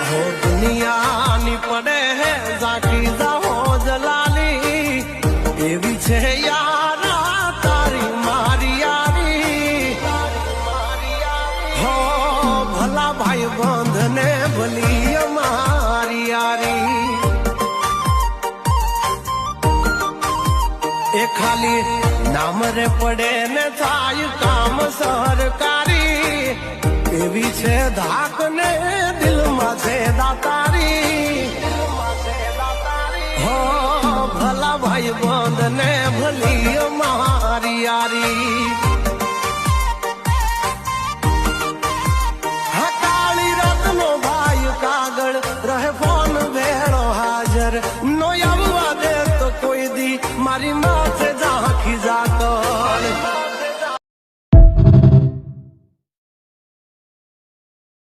હો દુનિયાની પડે હે ઝાંકી જાહો જલાલી એવી છે યારા તારી મારી યારી હો ભલા ભાઈ બંધને ભલી અમારી યારી એ ખાલી નામ રે પડે ને થાય કામ સરકારી એવી છે ધાક ને દિલમાં છે દાતારી હો ભલા ભાઈ બંધ ને ભલી મારી યારી